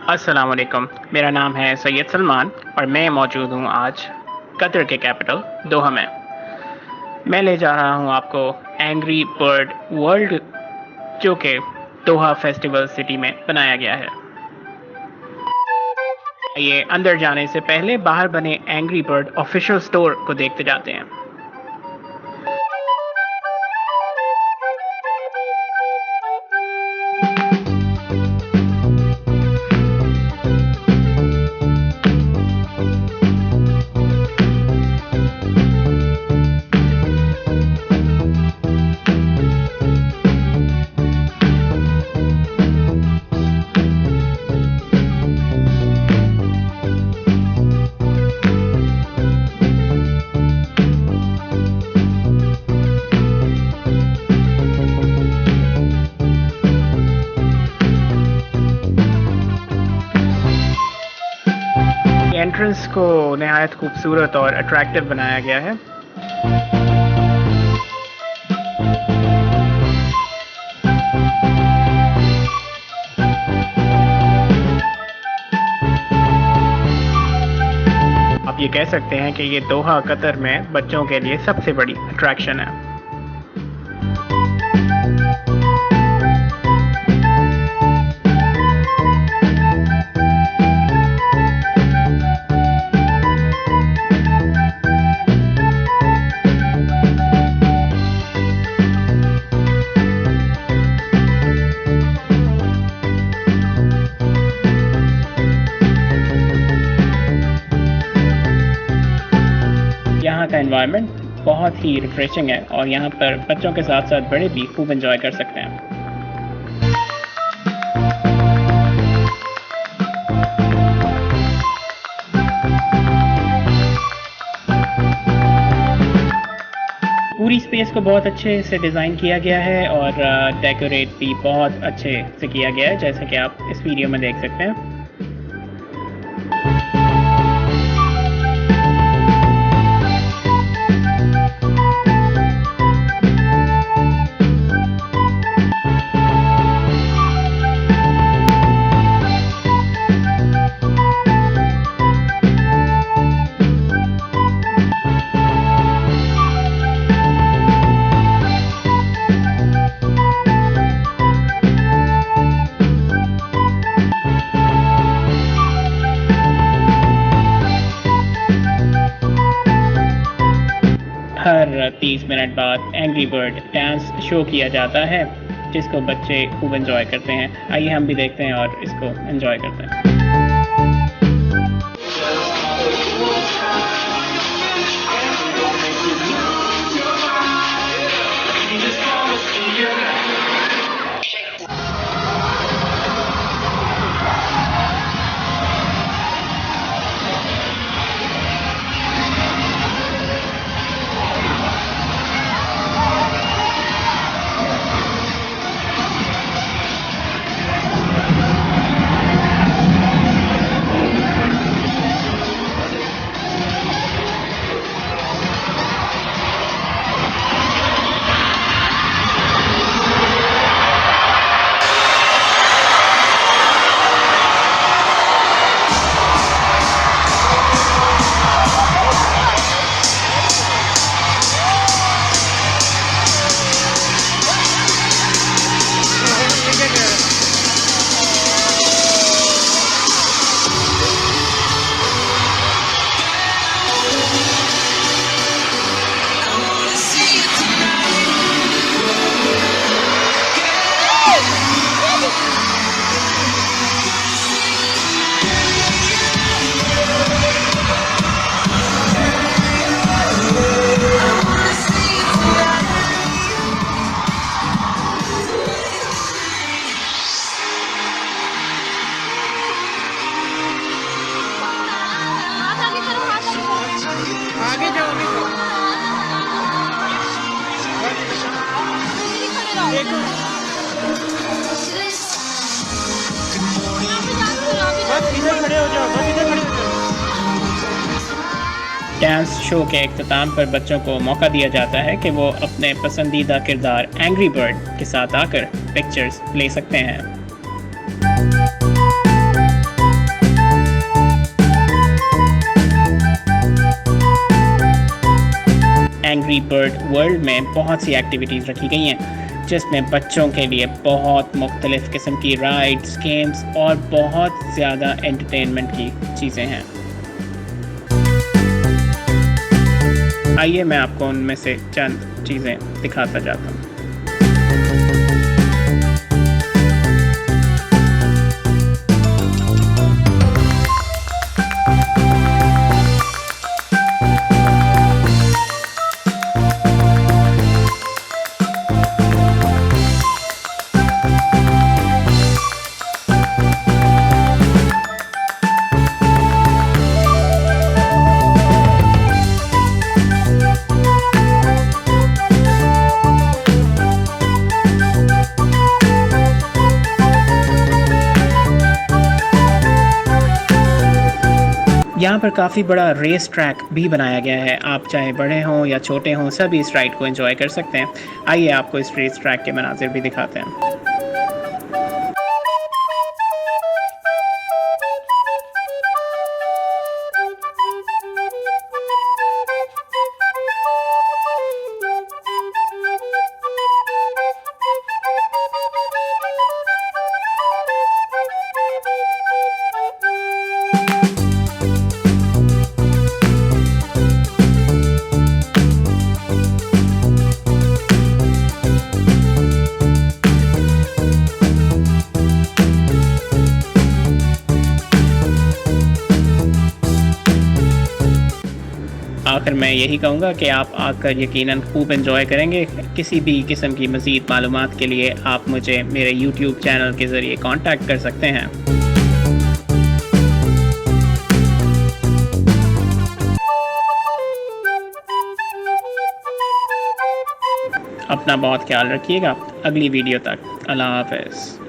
अस्सलाम वालेकुम। मेरा नाम है सैयद सलमान और मैं मौजूद हूँ आज कतर के कैपिटल दोहा में। मैं ले जा रहा हूँ आपको एंग्री बर्ड वर्ल्ड जो कि दोहा फेस्टिवल सिटी में बनाया गया है। ये अंदर जाने से पहले बाहर बने एंग्री बर्ड ऑफिशियल स्टोर को देखते जाते हैं। एंट्रेंस को नहायत खूबसूरत और अट्रैक्टिव बनाया गया है। आप ये कह सकते हैं कि ये दोहा कतर में बच्चों के लिए सबसे बड़ी अट्रैक्शन है। यहाँ का एनवायरनमेंट बहुत ही रिफ्रेशिंग है और यहाँ पर बच्चों के साथ साथ बड़े भी खूब एंजॉय कर सकते हैं। पूरी स्पेस को बहुत अच्छे से डिज़ाइन किया गया है और डेकोरेट भी बहुत अच्छे से किया गया है, जैसे कि आप इस वीडियो में देख सकते हैं। हर 30 मिनट बाद एंग्री बर्ड डांस शो किया जाता है जिसको बच्चे खूब एंजॉय करते हैं। आइए हम भी देखते हैं और इसको एंजॉय करते हैं। डांस शो के इख्तिताम पर बच्चों को मौका दिया जाता है कि वो अपने पसंदीदा किरदार एंग्री बर्ड के साथ आकर पिक्चर्स ले सकते हैं। एंग्री बर्ड वर्ल्ड में बहुत सी एक्टिविटीज़ रखी गई हैं, जिसमें बच्चों के लिए बहुत मुख्तलिफ़ किस्म की राइड्स, गेम्स और बहुत ज़्यादा एंटरटेनमेंट की चीज़ें हैं। आइए मैं आपको उनमें से चंद चीज़ें दिखाता जाता हूँ। यहाँ पर काफ़ी बड़ा रेस ट्रैक भी बनाया गया है। आप चाहे बड़े हों या छोटे हों, सभी इस राइड को एंजॉय कर सकते हैं। आइए आपको इस रेस ट्रैक के मनाजिर भी दिखाते हैं। आखिर मैं यही कहूँगा कि आप आकर यकीनन खूब एंजॉय करेंगे। किसी भी किस्म की मज़ीद मालूमात के लिए आप मुझे मेरे यूट्यूब चैनल के ज़रिए कांटेक्ट कर सकते हैं। अपना बहुत ख्याल रखिएगा। अगली वीडियो तक अल्लाह हाफ़िज़।